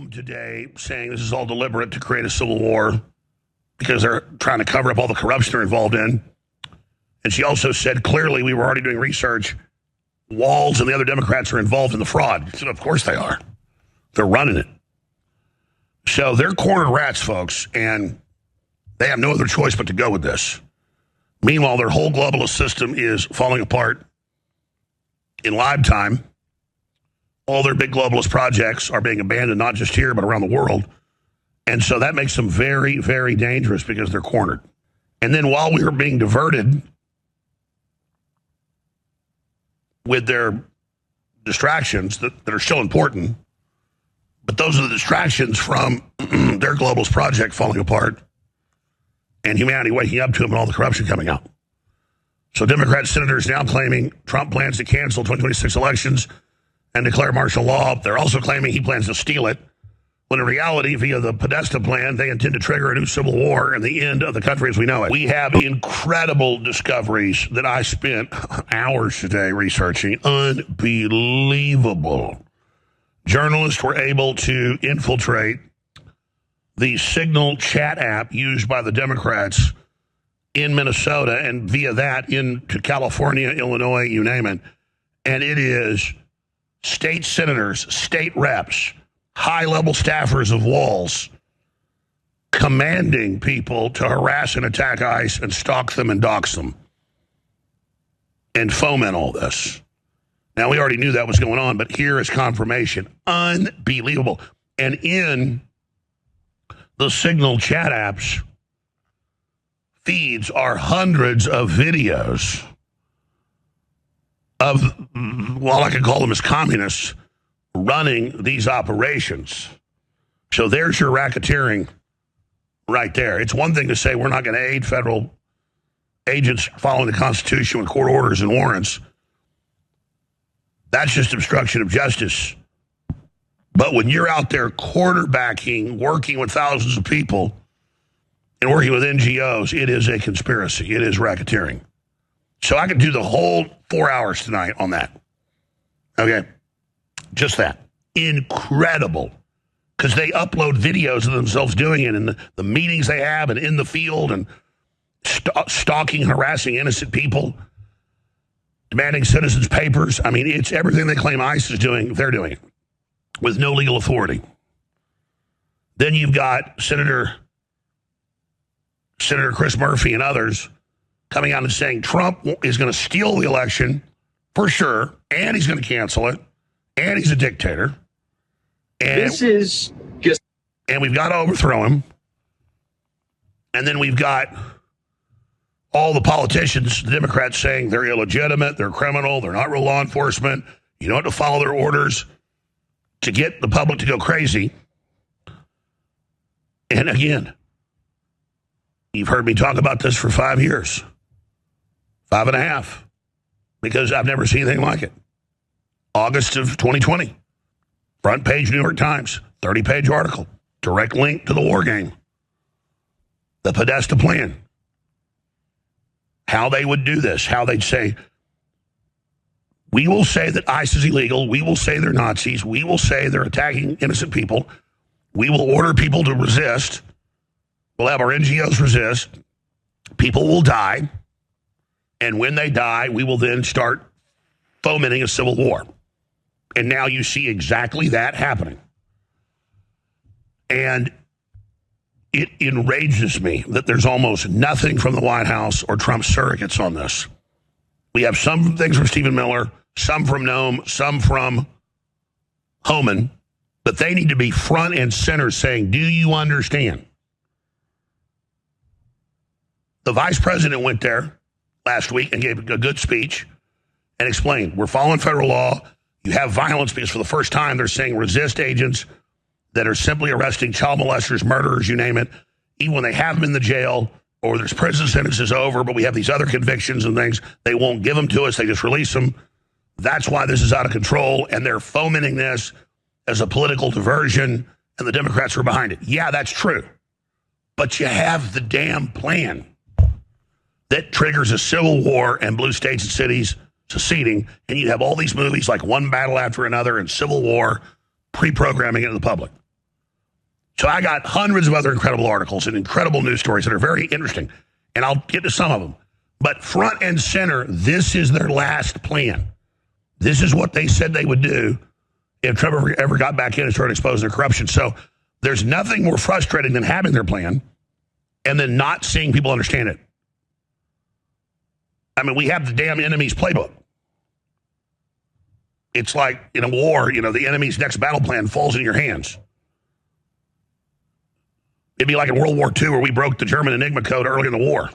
Trump today saying this is all deliberate to create a civil war because they're trying to cover up all the corruption they're involved in. And she also said, clearly, we were already doing research. Walz and the other Democrats are involved in the fraud. She said, of course they are. They're running it. So they're cornered rats, folks, and they have no other choice but to go with this. Meanwhile, their whole globalist system is falling apart in live time. All their big globalist projects are being abandoned, not just here, but around the world. And so that makes them very, very dangerous because they're cornered. And then while we were being diverted with their distractions that are still important, but those are the distractions from their globalist project falling apart and humanity waking up to them and all the corruption coming out. So Democrat senators now claiming Trump plans to cancel 2026 elections and declare martial law. They're also claiming he plans to steal it, when in reality, via the Podesta plan, they intend to trigger a new civil war and the end of the country as we know it. We have incredible discoveries that I spent hours today researching. Unbelievable. Journalists were able to infiltrate the Signal chat app used by the Democrats in Minnesota and via that into California, Illinois, you name it. And it is state senators, state reps, high-level staffers of Walz commanding people to harass and attack ICE and stalk them and dox them and foment all this. Now, we already knew that was going on, but here is confirmation. Unbelievable. And in the Signal chat apps feeds are hundreds of videos of, well, I could call them as communists, running these operations. So there's your racketeering right there. It's one thing to say we're not going to aid federal agents following the Constitution with court orders and warrants. That's just obstruction of justice. But when you're out there quarterbacking, working with thousands of people and working with NGOs, it is a conspiracy. It is racketeering. So I could do the whole 4 hours tonight on that. Okay? Just that. Incredible. Because they upload videos of themselves doing it in the meetings they have and in the field and stalking, harassing innocent people, demanding citizens' papers. I mean, it's everything they claim ICE is doing, they're doing it with no legal authority. Then you've got Senator Chris Murphy and others coming out and saying Trump is going to steal the election for sure, and he's going to cancel it, and he's a dictator. And this is just... And we've got to overthrow him. And then we've got all the politicians, the Democrats, saying they're illegitimate, they're criminal, they're not real law enforcement. You don't have to follow their orders to get the public to go crazy. And again, you've heard me talk about this for 5 years, 5.5, because I've never seen anything like it. August of 2020, front page New York Times, 30-page article, direct link to the war game, the Podesta plan, how they would do this, how they'd say, we will say that ICE is illegal, we will say they're Nazis, we will say they're attacking innocent people, we will order people to resist, we'll have our NGOs resist, people will die, and when they die, we will then start fomenting a civil war. And now you see exactly that happening. And it enrages me that there's almost nothing from the White House or Trump surrogates on this. We have some things from Stephen Miller, some from Noam, some from Homan, but they need to be front and center saying, do you understand? The vice president went there last week and gave a good speech and explained, we're following federal law. You have violence because for the first time they're saying resist agents that are simply arresting child molesters, murderers, you name it, even when they have them in the jail or there's prison sentences over, but we have these other convictions and things, they won't give them to us, they just release them. That's why this is out of control, and they're fomenting this as a political diversion, and the Democrats are behind it. Yeah, that's true. But you have the damn plan that triggers a civil war and blue states and cities seceding, and you have all these movies like One Battle After Another and Civil War pre-programming it to the public. So I got hundreds of other incredible articles and incredible news stories that are very interesting, and I'll get to some of them. But front and center, this is their last plan. This is what they said they would do if Trump ever got back in and started exposing their corruption. So there's nothing more frustrating than having their plan and then not seeing people understand it. I mean, we have the damn enemy's playbook. It's like in a war, the enemy's next battle plan falls in your hands. It'd be like in World War II where we broke the German Enigma code early in the war.